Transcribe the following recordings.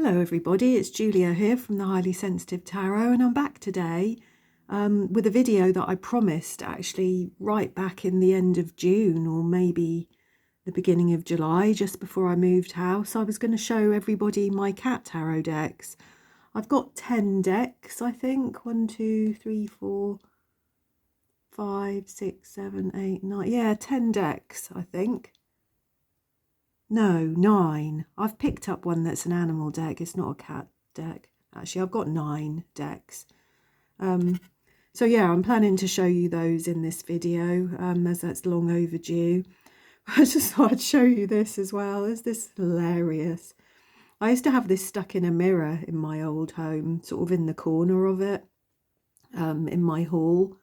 Hello everybody, it's Julia here from the Highly Sensitive Tarot, and I'm back today with a video that I promised actually right back in the end of June or maybe the beginning of July, just before I moved house. I was going to show everybody my cat tarot decks. I've got 10 decks, I think. 1, 2, 3, 4, 5, 6, 7, 8, 9. Yeah, 10 decks, I think. No, 9. I've picked up one that's an animal deck. It's not a cat deck. Actually, I've got 9 decks. So yeah, I'm planning to show you those in this video, as that's long overdue. I just thought I'd show you this as well. Is this hilarious? I used to have this stuck in a mirror in my old home, sort of in the corner of it, in my hall.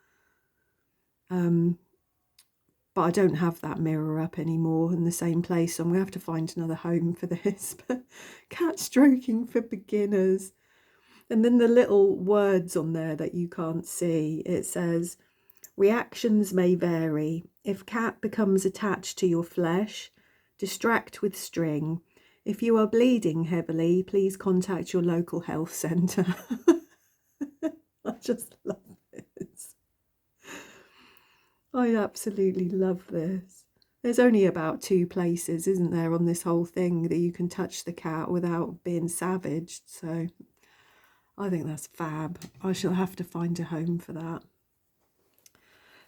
But I don't have that mirror up anymore in the same place, so I'm going to have to find another home for this. But cat stroking for beginners. And then the little words on there that you can't see, it says, reactions may vary. If cat becomes attached to your flesh, distract with string. If you are bleeding heavily, please contact your local health centre. I just love this. I absolutely love this. There's only about 2 places, isn't there, on this whole thing that you can touch the cat without being savaged. So I think that's fab. I shall have to find a home for that.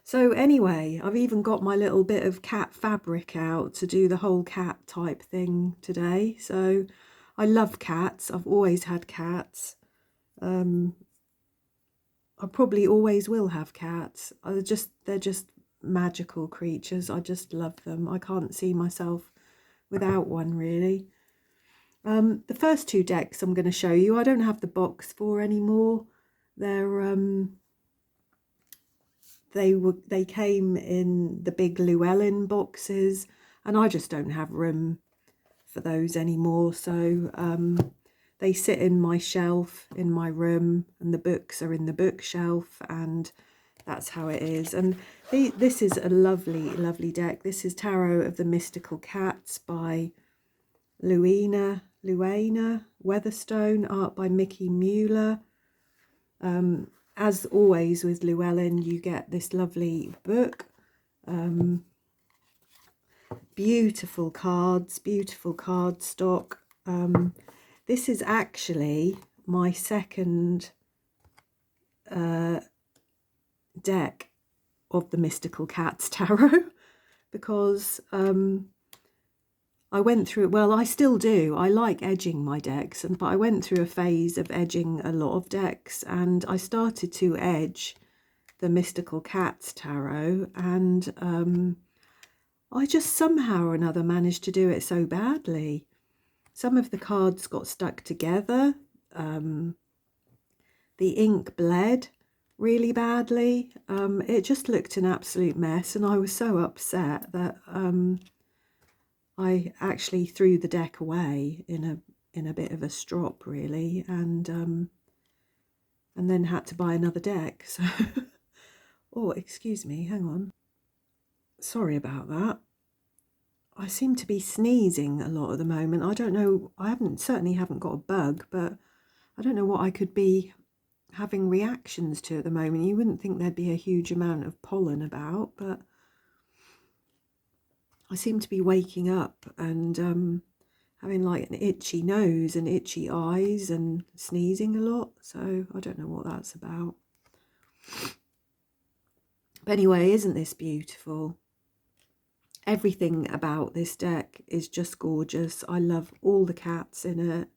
So anyway, I've even got my little bit of cat fabric out to do the whole cat type thing today. So I love cats. I've always had cats. I probably always will have cats. They're just magical creatures. I just love them. I can't see myself without one, really. The first 2 decks I'm going to show you, I don't have the box for anymore. They came in the big Llewellyn boxes, and I just don't have room for those anymore. So they sit in my shelf in my room, and the books are in the bookshelf, and that's how it is. And this is a lovely, lovely deck. This is Tarot of the Mystical Cats by Luana Weatherstone, art by Mickey Mueller. As always with Llewellyn, you get this lovely book. Beautiful cards, beautiful card stock. This is actually my second deck of the Mystical Cats Tarot, because I went through, well, I still do. I like edging my decks, but I went through a phase of edging a lot of decks, and I started to edge the Mystical Cats Tarot, and I just somehow or another managed to do it so badly. Some of the cards got stuck together. The ink bled really badly. It just looked an absolute mess, and I was so upset that I actually threw the deck away in a bit of a strop, really, and then had to buy another deck. So oh, excuse me, hang on. Sorry about that. I seem to be sneezing a lot at the moment. I don't know, I certainly haven't got a bug, but I don't know what I could be having reactions to at the moment. You wouldn't think there'd be a huge amount of pollen about, but I seem to be waking up and having like an itchy nose and itchy eyes and sneezing a lot. So I don't know what that's about. But anyway, isn't this beautiful? Everything about this deck is just gorgeous. I love all the cats in it.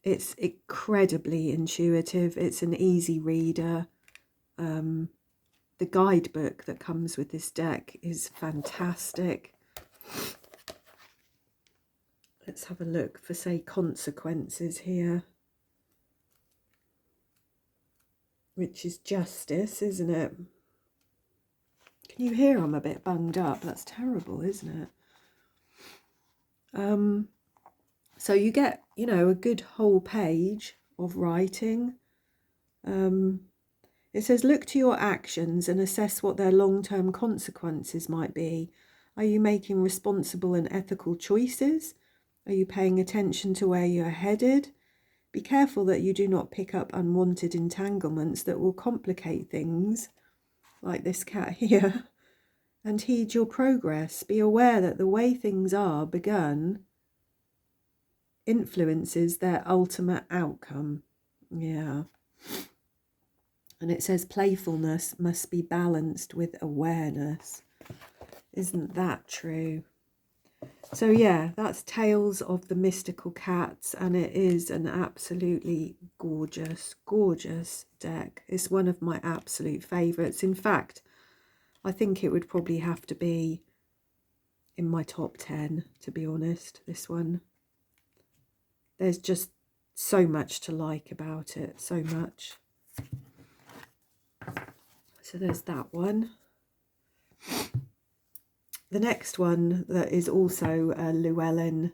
It's incredibly intuitive. It's an easy reader. The guidebook that comes with this deck is fantastic. Let's have a look for, say, consequences here, which is justice, isn't it? Can you hear I'm a bit bunged up? That's terrible, isn't it? So you get, you know, a good whole page of writing. It says, look to your actions and assess what their long-term consequences might be. Are you making responsible and ethical choices? Are you paying attention to where you're headed? Be careful that you do not pick up unwanted entanglements that will complicate things, like this cat here, and heed your progress. Be aware that the way things are begun influences their ultimate outcome. Yeah. And it says playfulness must be balanced with awareness. Isn't that true? So yeah, that's Tales of the Mystical Cats, and it is an absolutely gorgeous, gorgeous deck. It's one of my absolute favourites. In fact, I think it would probably have to be in my top 10, to be honest, this one. There's just so much to like about it, so much. So there's that one. The next one that is also a Llewellyn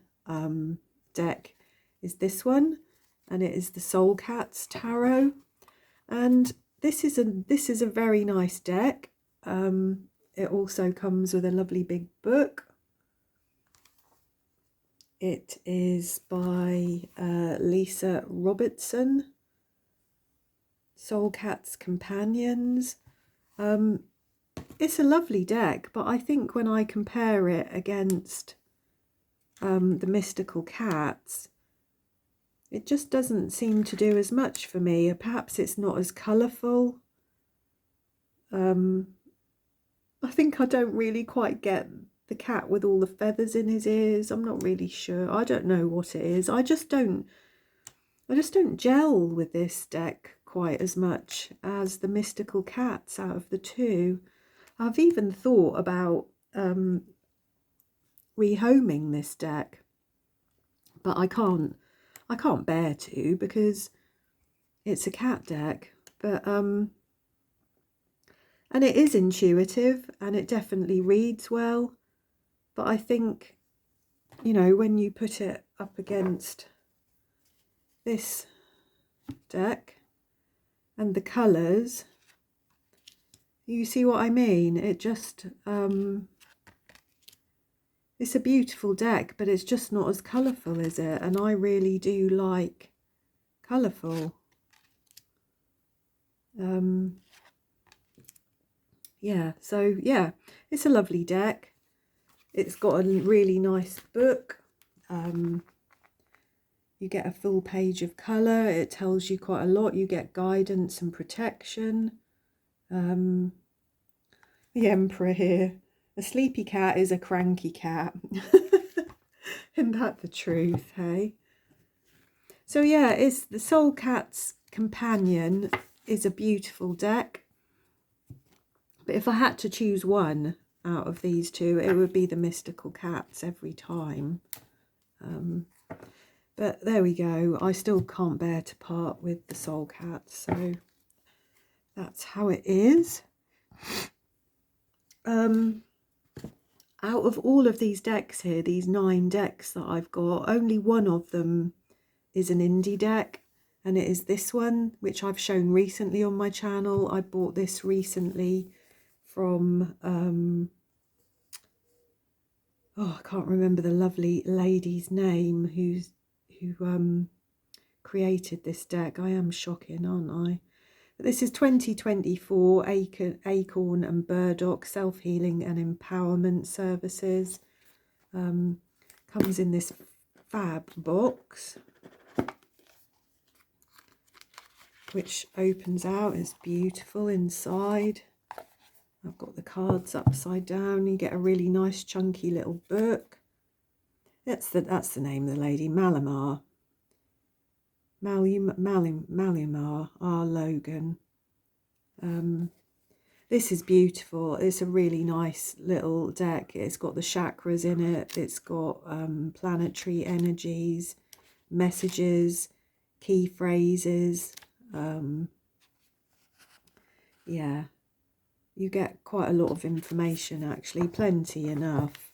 deck is this one, and it is the Soul Cats Tarot. And this is a very nice deck. It also comes with a lovely big book. It is by Lisa Robertson. Soul Cats Companions. It's a lovely deck, but I think when I compare it against the Mystical Cats, it just doesn't seem to do as much for me. Perhaps it's not as colourful. I think I don't really quite get the cat with all the feathers in his ears. I'm not really sure. I don't know what it is. I just don't gel with this deck quite as much as the Mystical Cats out of the two. I've even thought about rehoming this deck, but I can't bear to, because it's a cat deck. But and it is intuitive, and it definitely reads well, but I think, you know, when you put it up against this deck and the colours, you see what I mean? It just it's a beautiful deck, but it's just not as colourful, is it? And I really do like colourful. Yeah, so yeah, it's a lovely deck. It's got a really nice book. You get a full page of colour. It tells you quite a lot. You get guidance and protection. The Emperor here. A sleepy cat is a cranky cat. Isn't that the truth, hey? So yeah, it's the Soul Cats Companion is a beautiful deck. But if I had to choose one out of these two, it would be the Mystical Cats every time. But there we go. I still can't bear to part with the Soul Cats, so that's how it is. Out of all of these decks here, these 9 decks that I've got, only one of them is an indie deck, and it is this one, which I've shown recently on my channel. I bought this recently from oh, I can't remember the lovely lady's name who created this deck. I am shocking, aren't I? But this is 2024 Acorn and Burdock Self-Healing and Empowerment Services. Comes in this fab box, which opens out. It's beautiful inside. I've got the cards upside down. You get a really nice chunky little book. That's the name of the lady, Malamar. Malamar R. Logan. This is beautiful. It's a really nice little deck. It's got the chakras in it. It's got planetary energies, messages, key phrases. Yeah. You get quite a lot of information, actually, plenty enough.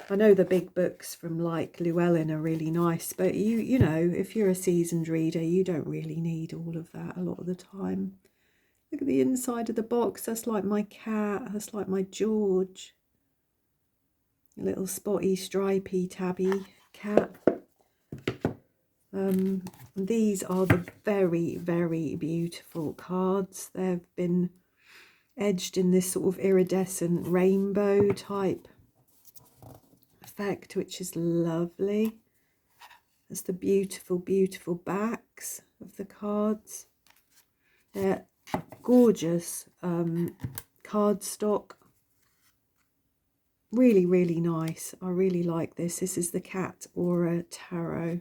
I know the big books from like Llewellyn are really nice, but you know, if you're a seasoned reader, you don't really need all of that a lot of the time. Look at the inside of the box. That's like my cat. That's like my George. A little spotty, stripy tabby cat. These are the very, very beautiful cards. They've been edged in this sort of iridescent rainbow type effect, which is lovely. That's the beautiful, beautiful backs of the cards. They're gorgeous cardstock. Really, really nice. I really like this. This is the Cat Aura Tarot.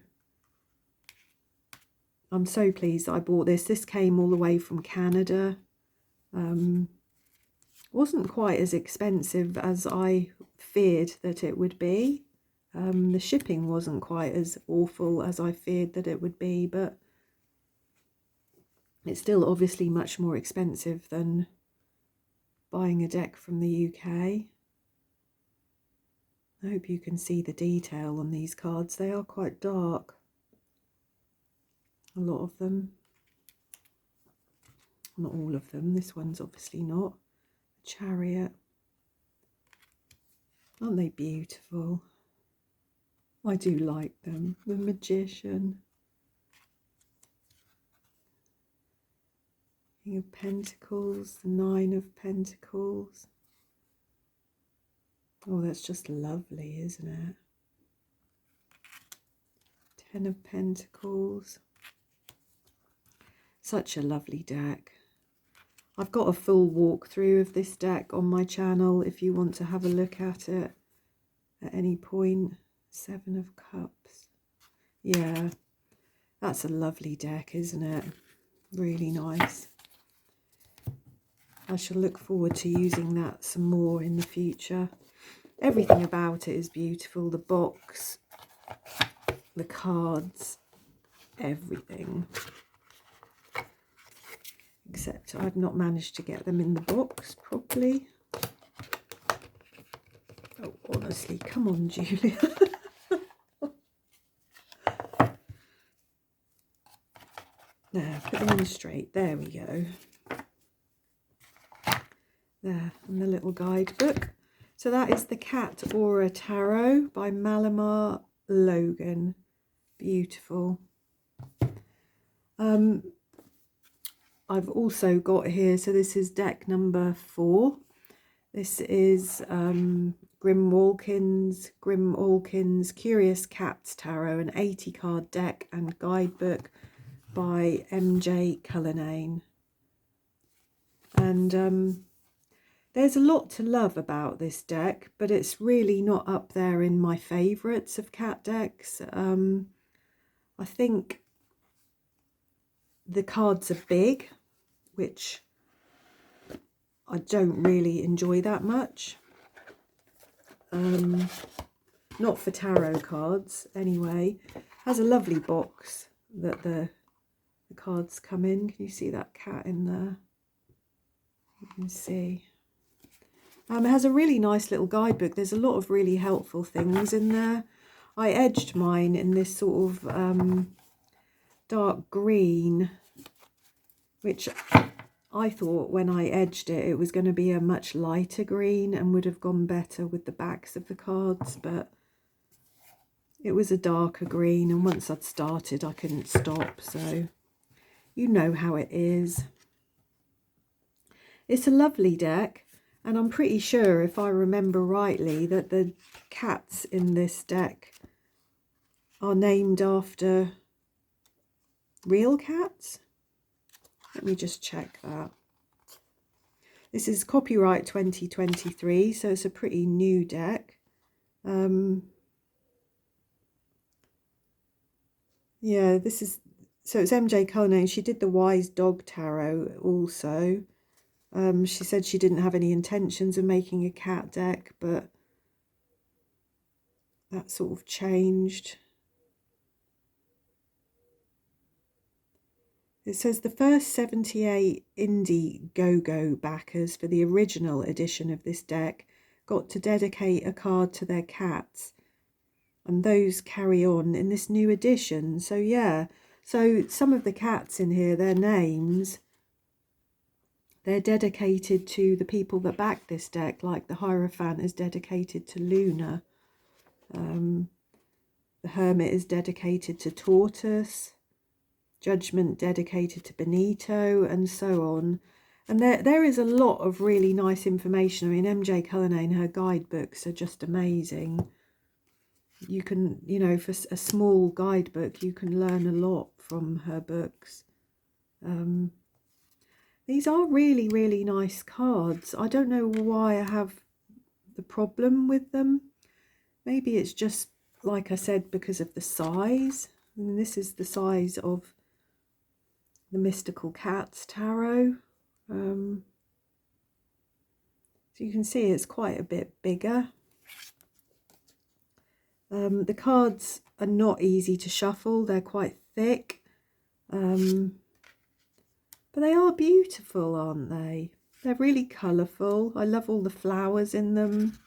I'm so pleased that I bought this. This came all the way from Canada. Wasn't quite as expensive as I feared that it would be. The shipping wasn't quite as awful as I feared that it would be, but it's still obviously much more expensive than buying a deck from the UK. I hope you can see the detail on these cards. They are quite dark, a lot of them. Not all of them. This one's obviously not. Chariot. Aren't they beautiful? I do like them. The Magician. King of Pentacles. The Nine of Pentacles. Oh, that's just lovely, isn't it? Ten of Pentacles. Such a lovely deck. I've got a full walkthrough of this deck on my channel if you want to have a look at it at any point. Seven of Cups. Yeah, that's a lovely deck, isn't it? Really nice. I shall look forward to using that some more in the future. Everything about it is beautiful. The box, the cards, everything. Except I've not managed to get them in the box properly. Oh, honestly, come on, Julia. There, put them in straight. There we go. There, and the little guidebook. So that is the Cat Aura Tarot by Malamar Logan. Beautiful. I've also got here, so this is deck number 4. This is Grimalkins Curious Cats Tarot, an 80 card deck and guidebook by MJ Cullinane. And there's a lot to love about this deck, but it's really not up there in my favourites of cat decks. I think the cards are big, which I don't really enjoy that much. Not for tarot cards, anyway. Has a lovely box that the cards come in. Can you see that cat in there? You can see. It has a really nice little guidebook. There's a lot of really helpful things in there. I edged mine in this sort of dark green, which I thought when I edged it, it was going to be a much lighter green and would have gone better with the backs of the cards, but it was a darker green, and once I'd started, I couldn't stop, so you know how it is. It's a lovely deck. And I'm pretty sure, if I remember rightly, that the cats in this deck are named after real cats. Let me just check that. This is copyright 2023, so it's a pretty new deck. Yeah, this is, so it's MJ Cullinane. She did the Wise Dog Tarot also. She said she didn't have any intentions of making a cat deck, but that sort of changed. It says the first 78 Indiegogo backers for the original edition of this deck got to dedicate a card to their cats, and those carry on in this new edition. So yeah, so some of the cats in here, their names, they're dedicated to the people that back this deck, like the Hierophant is dedicated to Luna. The Hermit is dedicated to Tortoise. Judgment dedicated to Benito, and so on. And there is a lot of really nice information. I mean, MJ Cullinane, her guidebooks are just amazing. You can, you know, for a small guidebook, you can learn a lot from her books. These are really, really nice cards. I don't know why I have the problem with them. Maybe it's just, like I said, because of the size. And this is the size of the Mystical Cats Tarot. So you can see it's quite a bit bigger. The cards are not easy to shuffle. They're quite thick. But they are beautiful, aren't they? They're really colourful. I love all the flowers in them.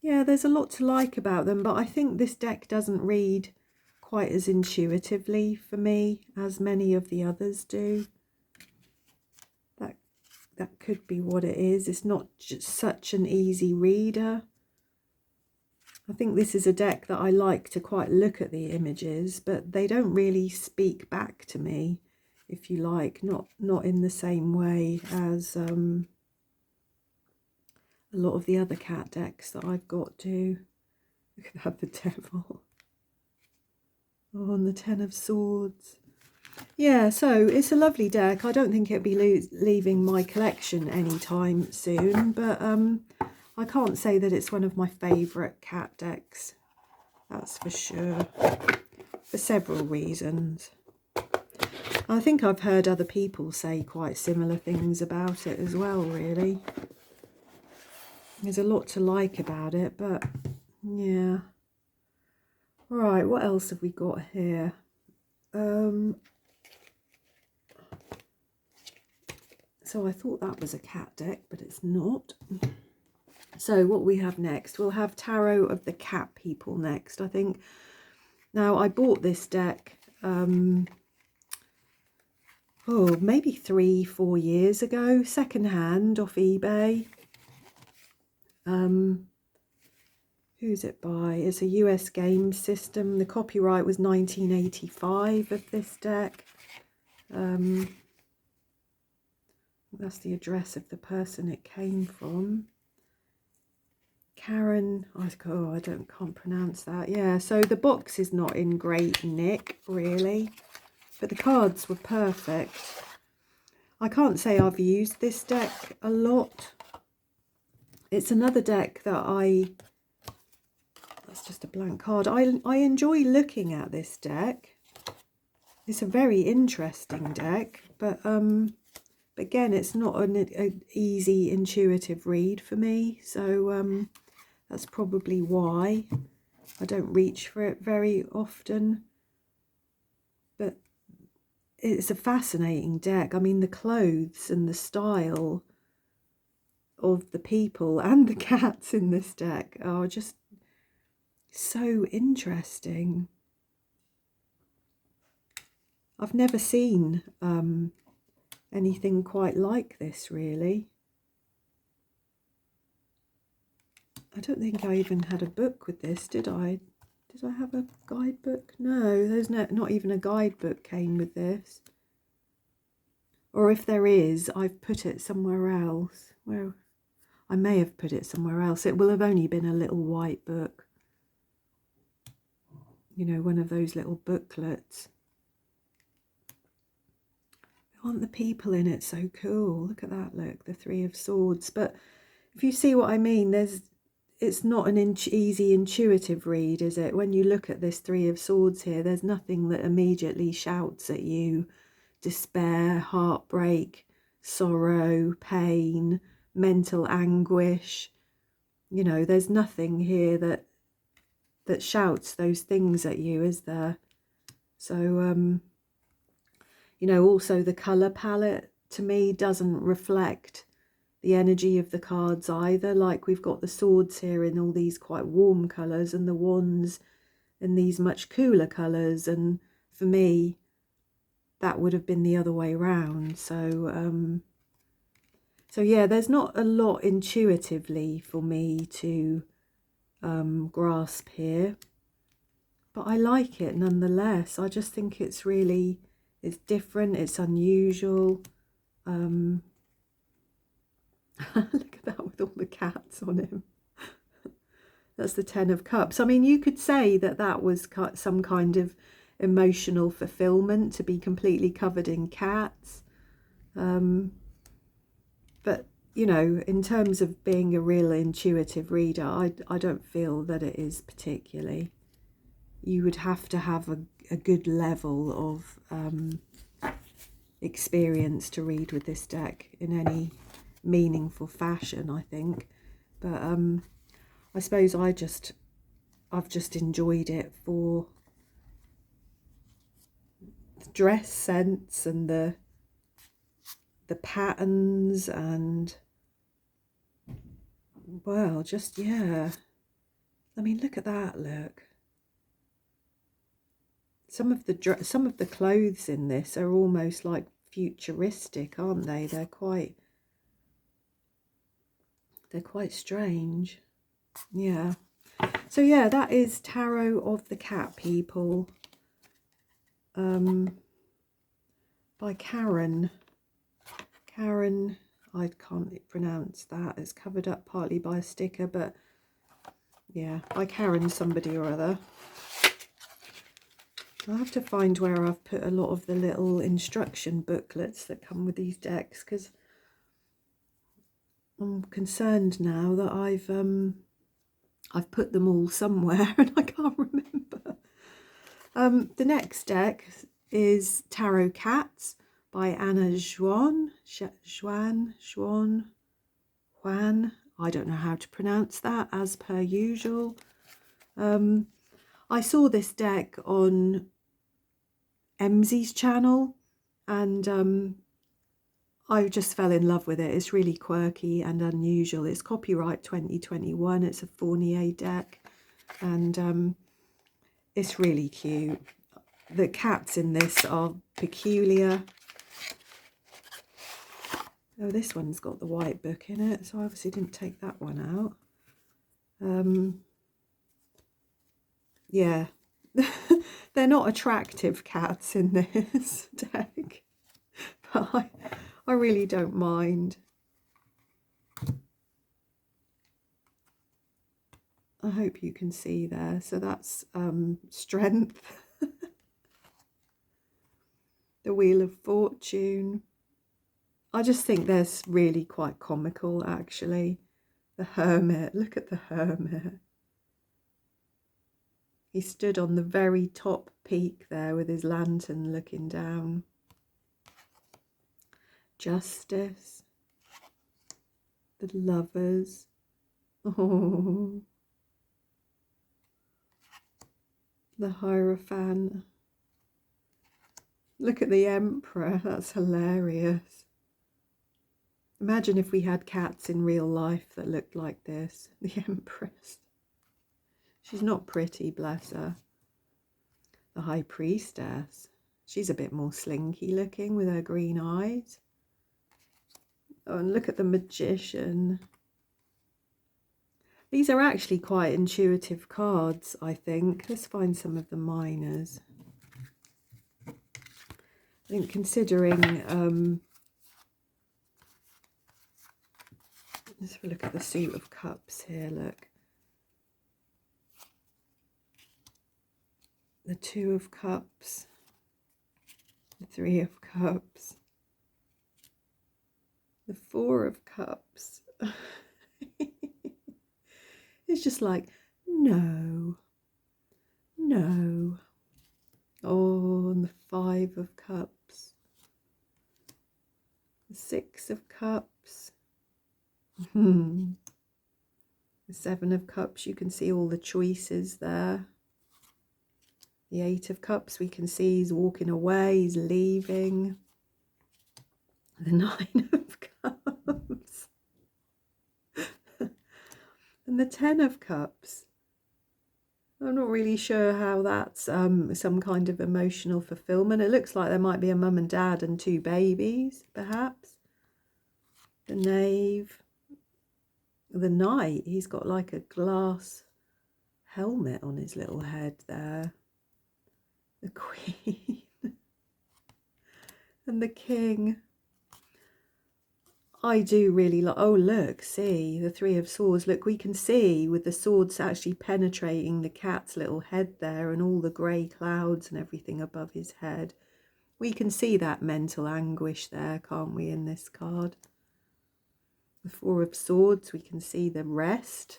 Yeah, there's a lot to like about them, but I think this deck doesn't read quite as intuitively for me as many of the others do. That could be what it is. It's not just such an easy reader. I think this is a deck that I like to quite look at the images, but they don't really speak back to me, if you like, not in the same way as a lot of the other cat decks that I've got do. Look at that, the Devil. Oh, and the Ten of Swords. Yeah, so it's a lovely deck. I don't think it'll be leaving my collection anytime soon, but I can't say that it's one of my favourite cat decks. That's for sure, for several reasons. I think I've heard other people say quite similar things about it as well, really. There's a lot to like about it, but yeah. Right, what else have we got here? So I thought that was a cat deck, but it's not. So what we have next, we'll have Tarot of the Cat People next, I think. Now, I bought this deck, maybe 3-4 years ago, secondhand off eBay. Who's it by? It's a US game system. The copyright was 1985 of this deck. That's the address of the person it came from. Karen, can't pronounce that. Yeah, so the box is not in great nick, really, but the cards were perfect. I can't say I've used this deck a lot. It's another deck that that's just a blank card. I enjoy looking at this deck. It's a very interesting deck, but again, it's not an easy, intuitive read for me, so that's probably why I don't reach for it very often. But it's a fascinating deck. I mean, the clothes and the style of the people and the cats in this deck are just so interesting. I've never seen anything quite like this, really. I don't think I even had a book with this, did I? Did I have a guidebook? No, there's not even a guidebook came with this. Or if there is, I've put it somewhere else. Well, I may have put it somewhere else. It will have only been a little white book. You know, one of those little booklets. Aren't the people in it so cool? Look at that, look, the Three of Swords. But if you see what I mean, it's not an easy intuitive read, is it? When you look at this Three of Swords here, there's nothing that immediately shouts at you. Despair, heartbreak, sorrow, pain, mental anguish. You know, there's nothing here that shouts those things at you, is there? So, you know, also the colour palette to me doesn't reflect the energy of the cards either. Like, we've got the swords here in all these quite warm colours and the wands in these much cooler colours, and for me that would have been the other way round. So so yeah, there's not a lot intuitively for me to grasp here, but I like it nonetheless. I just think it's different, it's unusual. Look at that with all the cats on him. That's the Ten of Cups. I mean, you could say that that was some kind of emotional fulfillment, to be completely covered in cats. But, you know, in terms of being a real intuitive reader, I don't feel that it is particularly. You would have to have a good level of experience to read with this deck in any meaningful fashion, I think. But I suppose I've just enjoyed it for the dress sense and the patterns and, well, just, yeah. I mean, look at that, look. Some of the clothes in this are almost like futuristic, aren't they? They're quite strange. Yeah. So yeah, that is Tarot of the Cat, people. By Karen. Karen, I can't pronounce that. It's covered up partly by a sticker, but yeah, by Karen somebody or other. I'll have to find where I've put a lot of the little instruction booklets that come with these decks, because I'm concerned now that I've put them all somewhere and I can't remember. The next deck is Tarot Cats by Anna Juan. I don't know how to pronounce that, as per usual. I saw this deck on Emsy's channel and I just fell in love with it. It's really quirky and unusual. It's copyright 2021. It's a Fournier deck and it's really cute. The cats in this are peculiar. Oh, this one's got the white book in it, so I obviously didn't take that one out. Yeah, they're not attractive cats in this deck, but I really don't mind. I hope you can see there. So that's Strength, the Wheel of Fortune. I just think they're really quite comical, actually. The Hermit, look at the Hermit. He stood on the very top peak there with his lantern looking down. Justice, the Lovers. Oh, the Hierophant. Look at the Emperor, that's hilarious. Imagine if we had cats in real life that looked like this. The Empress. She's not pretty, bless her. The High Priestess. She's a bit more slinky looking with her green eyes. Oh, and look at the Magician. These are actually quite intuitive cards, I think. Let's find some of the minors. I think considering... let's have a look at the Suit of Cups here, look. The Two of Cups. The Three of Cups. The Four of Cups. It's just like, no. No. Oh, and the Five of Cups. The Six of Cups. The Seven of Cups, you can see all the choices there. The Eight of Cups, we can see he's walking away, he's leaving. The Nine of Cups. And the Ten of Cups. I'm not really sure how that's some kind of emotional fulfillment. It looks like there might be a mum and dad and two babies, perhaps. The Knave. The Knight, he's got like a glass helmet on his little head there. The Queen and the King. I do really like, oh look, see, the Three of Swords. Look, we can see with the swords actually penetrating the cat's little head there and all the grey clouds and everything above his head. We can see that mental anguish there, can't we, in this card? The Four of Swords, we can see the rest.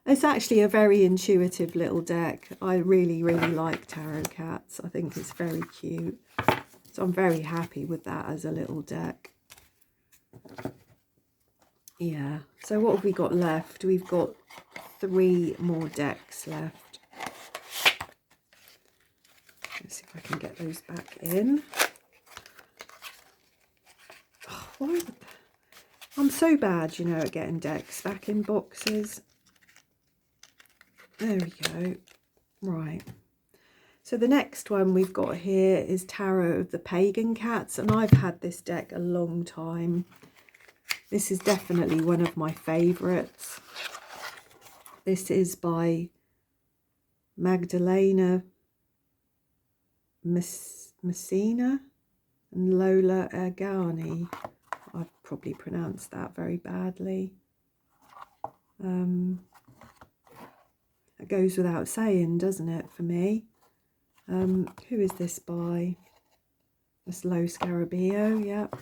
It's actually a very intuitive little deck. I really, really like tarot cats. I think it's very cute. So I'm very happy with that as a little deck. Yeah, so what have we got left? We've got 3 more decks left. Let's see if I can get those back in. Oh, why? I'm so bad, you know, at getting decks back in boxes. There we go. Right. So the next one we've got here is Tarot of the Pagan Cats, and I've had this deck a long time. This is definitely one of my favourites. This is by Magdalena Messina and Lola Ergani. I've probably pronounced that very badly. It goes without saying, doesn't it, for me? Who is this by? This Low Scarabeo, yep.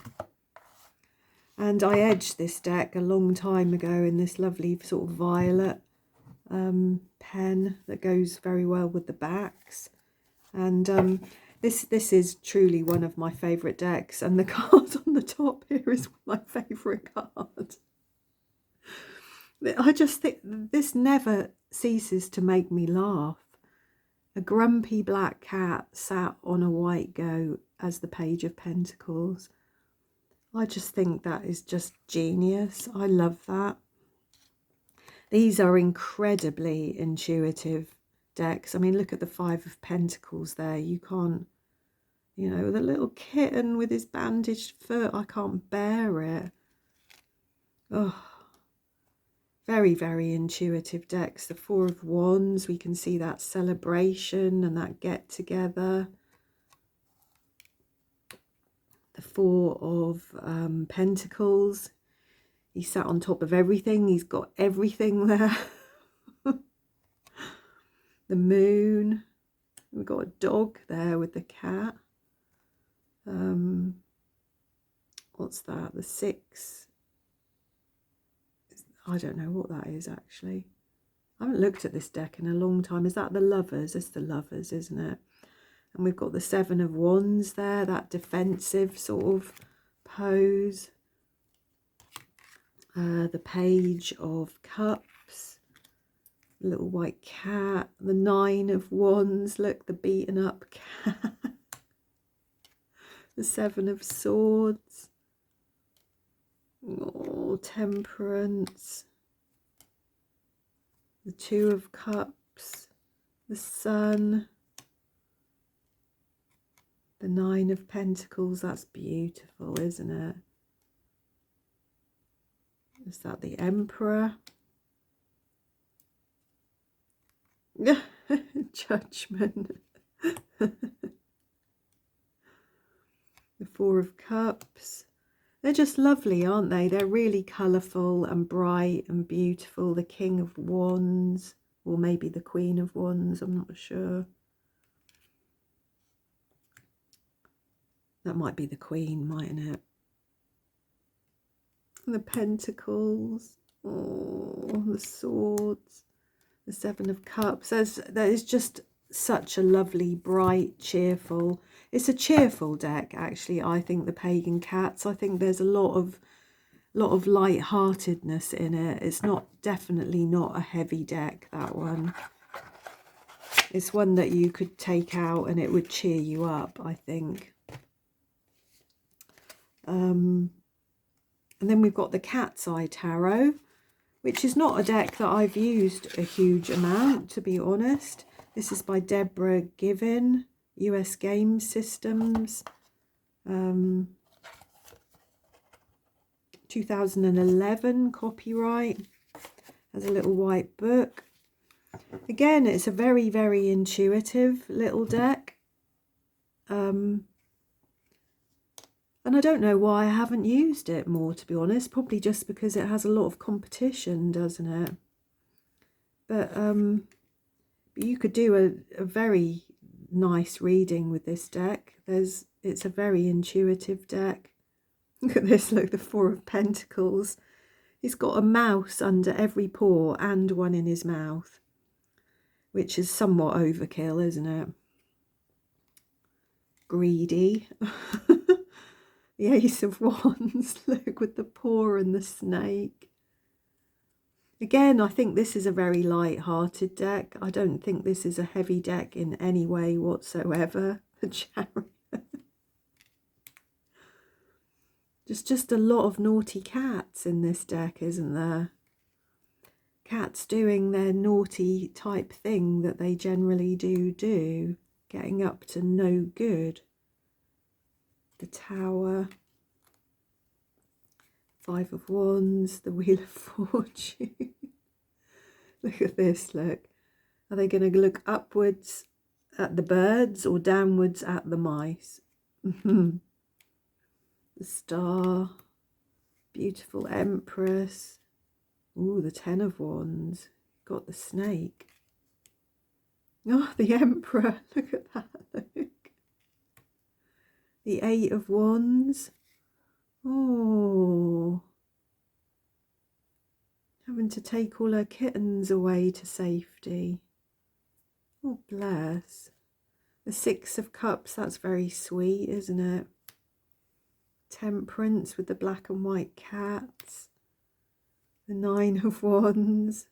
And I edged this deck a long time ago in this lovely sort of violet pen that goes very well with the backs. And this is truly one of my favourite decks, and the card on the top here is my favourite card. I just think this never ceases to make me laugh. A grumpy black cat sat on a white goat as the Page of Pentacles. I just think that is just genius. I love that. These are incredibly intuitive decks. I mean, look at the Five of Pentacles there. You can't, you know, the little kitten with his bandaged foot. I can't bear it. Oh, very, very intuitive decks. The Four of Wands, we can see that celebration and that get together. The Four of Pentacles. He sat on top of everything. He's got everything there. The Moon. We've got a dog there with the cat. What's that? The Six. I don't know what that is actually. I haven't looked at this deck in a long time. Is that the Lovers? It's the Lovers, isn't it? And we've got the Seven of Wands there, that defensive sort of pose. The Page of Cups, little white cat. The Nine of Wands, look, the beaten up cat. The Seven of Swords. Oh, Temperance. The Two of Cups. The Sun. The Nine of Pentacles. That's beautiful, isn't it? Is that the Emperor? Judgment. The Four of Cups. They're just lovely, aren't they? They're really colourful and bright and beautiful. The King of Wands, or maybe the Queen of Wands, I'm not sure. That might be the Queen, mightn't it? And the Pentacles, oh, the Swords, the Seven of Cups. There is just such a lovely, bright, cheerful. It's a cheerful deck, actually. I think the Pagan Cats. I think there's a lot of light-heartedness in it. It's definitely not a heavy deck, that one. It's one that you could take out and it would cheer you up, I think. And then we've got the Cat's Eye Tarot, which is not a deck that I've used a huge amount, to be honest. This is by Deborah Given, US Game Systems, 2011 copyright. Has a little white book. Again, it's a very, very intuitive little deck. And I don't know why I haven't used it more, to be honest. Probably just because it has a lot of competition, doesn't it? But you could do a very nice reading with this deck. It's a very intuitive deck. Look at this, look, the Four of Pentacles. He's got a mouse under every paw and one in his mouth, which is somewhat overkill, isn't it? Greedy. The Ace of Wands, look, with the paw and the snake. Again, I think this is a very light-hearted deck. I don't think this is a heavy deck in any way whatsoever. The Chariot. There's just a lot of naughty cats in this deck, isn't there? Cats doing their naughty type thing that they generally do, getting up to no good. The Tower, Five of Wands, the Wheel of Fortune. Look at this, look. Are they going to look upwards at the birds or downwards at the mice? The Star, beautiful Empress. Ooh, the Ten of Wands. Got the snake. Oh, the Emperor. Look at that. Look. The Eight of Wands. Oh. Having to take all her kittens away to safety. Oh, bless. The Six of Cups. That's very sweet, isn't it? Temperance with the black and white cats. The Nine of Wands.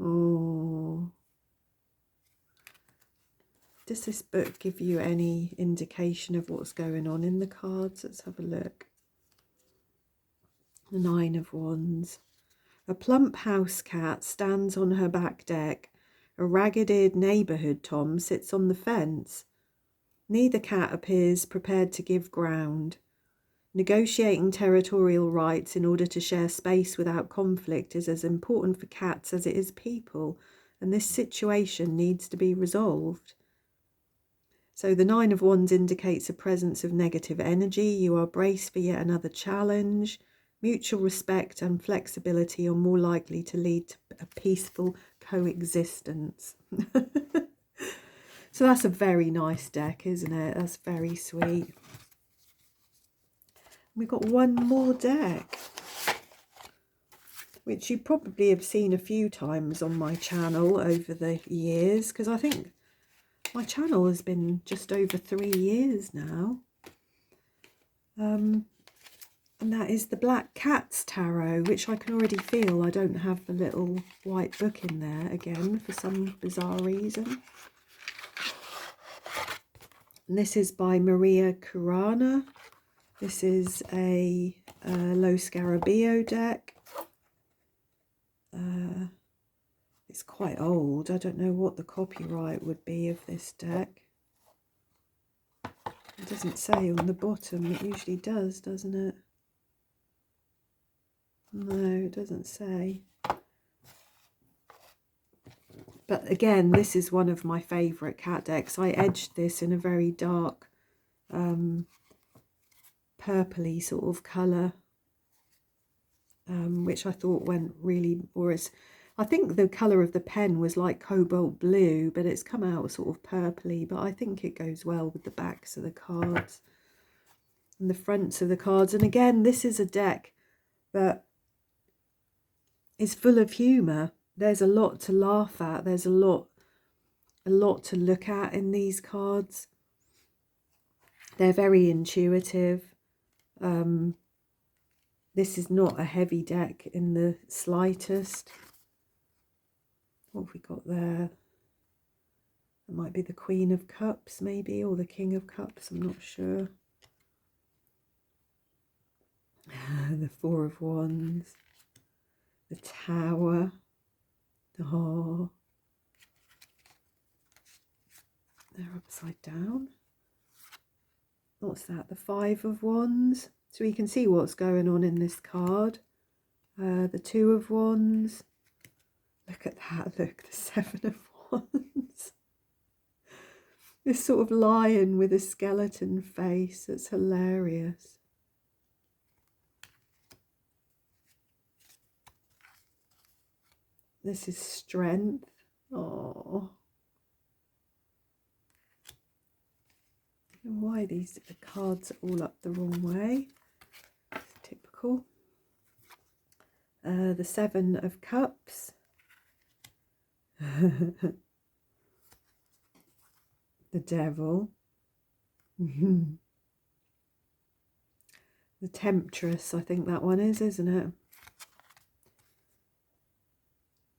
Oh. Does this book give you any indication of what's going on in the cards? Let's have a look. The Nine of Wands. A plump house cat stands on her back deck. A ragged neighbourhood Tom sits on the fence. Neither cat appears prepared to give ground. Negotiating territorial rights in order to share space without conflict is as important for cats as it is people, and this situation needs to be resolved. So the Nine of Wands indicates a presence of negative energy. You are braced for yet another challenge. Mutual respect and flexibility are more likely to lead to a peaceful coexistence. So that's a very nice deck, isn't it? That's very sweet. We've got one more deck, which you probably have seen a few times on my channel over the years, because I think my channel has been just over 3 years now. And that is the Black Cats Tarot, which I can already feel I don't have the little white book in there again for some bizarre reason. And this is by Maria Curana. This is a Lo Scarabeo deck. It's quite old. I don't know what the copyright would be of this deck. It doesn't say on the bottom. It usually does, doesn't it? No, it doesn't say. But again, this is one of my favourite cat decks. I edged this in a very dark, purpley sort of colour, which I thought went really, I think the colour of the pen was like cobalt blue, but it's come out sort of purpley, but I think it goes well with the backs of the cards and the fronts of the cards. And again, this is a deck that is full of humour. There's a lot to laugh at. There's a lot to look at in these cards. They're very intuitive. This is not a heavy deck in the slightest. What have we got there? It might be the Queen of Cups, maybe, or the King of Cups. I'm not sure. The Four of Wands. The Tower. Oh. They're upside down. What's that? The Five of Wands. So you can see what's going on in this card. the Two of Wands. Look at that, look, the Seven of Wands. This sort of lion with a skeleton face, it's hilarious. This is Strength. Oh. Why these cards are all up the wrong way. It's typical. The Seven of Cups. The Devil. The Temptress, I think that one is, isn't it?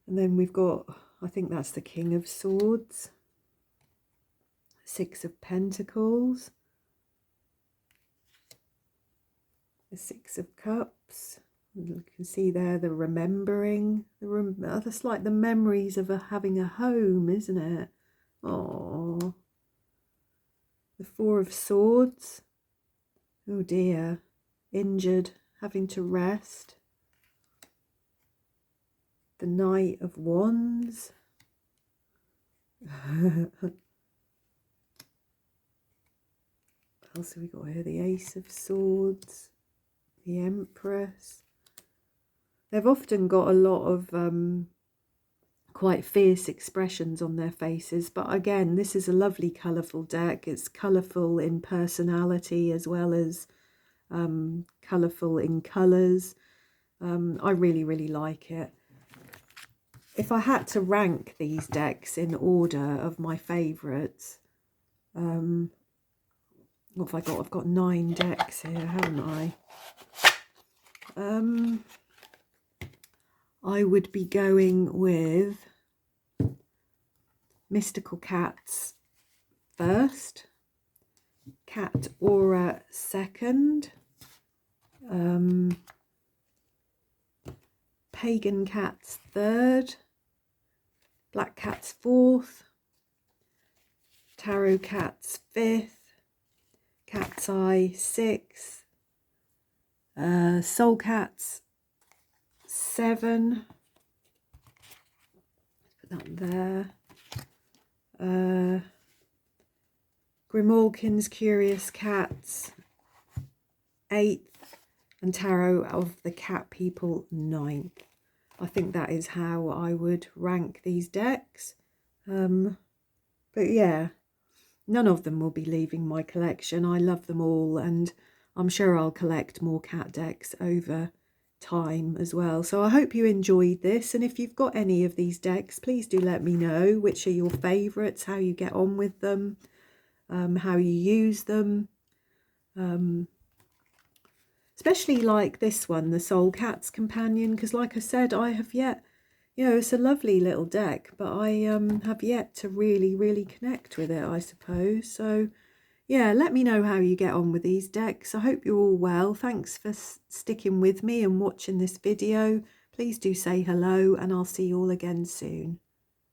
And then we've got, I think that's the King of Swords. Six of Pentacles. The Six of Cups. You can see there the remembering. That's like the memories of having a home, isn't it? Oh. The Four of Swords. Oh dear. Injured, having to rest. The Knight of Wands. What else have we got here? The Ace of Swords. The Empress. They've often got a lot of quite fierce expressions on their faces, but again, this is a lovely colourful deck. It's colourful in personality as well as colourful in colours. I really like it. If I had to rank these decks in order of my favourites, what have I got? I've got 9 decks here, haven't I? I would be going with Mystical Cats first, Cat Aura second, Pagan Cats third, Black Cats fourth, Tarot Cats fifth, Cat's Eye sixth, Soul Cats 7. Put that there. Grimalkins Curious Cats 8th, and Tarot of the Cat People 9th. I think that is how I would rank these decks. But yeah, none of them will be leaving my collection. I love them all, and I'm sure I'll collect more cat decks over time as well. So I hope you enjoyed this, and if you've got any of these decks, please do let me know which are your favourites, how you get on with them, how you use them, especially like this one, the Soul Cats Companion, because like I said, I have yet, you know, it's a lovely little deck, but I have yet to really connect with it, I suppose. So yeah, let me know how you get on with these decks. I hope you're all well. Thanks for sticking with me and watching this video. Please do say hello, and I'll see you all again soon.